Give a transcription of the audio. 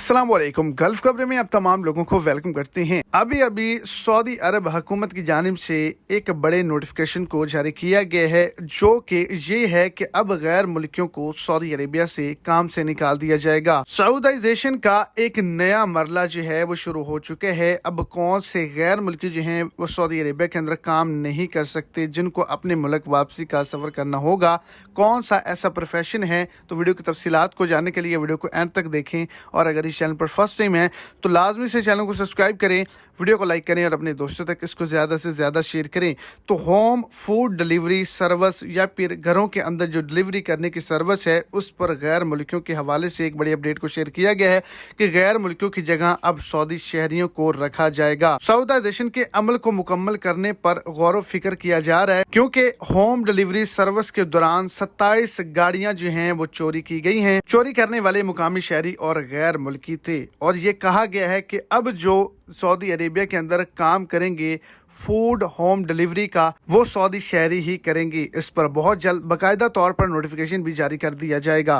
अस्सलाम वालेकुम। गल्फ खबरें में आप तमाम लोगों को वेलकम करते हैं। अभी अभी सऊदी अरब हुकूमत की जानिब से एक बड़े नोटिफिकेशन को जारी किया गया है, जो कि ये है कि अब गैर मुल्कियों को सऊदी अरेबिया से काम से निकाल दिया जाएगा। सऊदाइजेशन का एक नया मरला जो है वो शुरू हो चुका है। अब कौन से गैर मुल्की जो हैं वो सऊदी अरेबिया के अंदर काम नहीं कर सकते, जिनको अपने मुल्क वापसी का सफ़र करना होगा, कौन सा ऐसा प्रोफेशन है। तो वीडियो की तफसीलात को जानने के लिए वीडियो को एंड तक देखें, और अगर इस चैनल पर फर्स्ट टाइम है तो लाजमी से चैनल को सब्सक्राइब करें, वीडियो को लाइक करें और अपने दोस्तों तक इसको ज़्यादा से ज़्यादा शेयर करें। तो होम फूड डिलीवरी सर्विस या फिर घरों के अंदर जो डिलीवरी करने की सर्विस है, उस पर गैर मुल्कियों के हवाले से एक बड़ी अपडेट को शेयर किया गया है कि गैर मुल्कियों की जगह अब सऊदी शहरियों को रखा जाएगा। सऊदाइजेशन के अमल को मुकम्मल करने पर गौर व फिक्र किया जा रहा है, क्योंकि होम डिलीवरी सर्विस के दौरान 27 गाड़ियां जो हैं वो चोरी की गई हैं। चोरी करने वाले मुकामी शहरी और गैर मुल्की थे, और ये कहा गया है कि अब जो सऊदी अरेबिया के अंदर काम करेंगे फूड होम डिलीवरी का, वो सऊदी शहरी ही करेंगे। इस पर बहुत जल्द बाकायदा तौर पर नोटिफिकेशन भी जारी कर दिया जाएगा।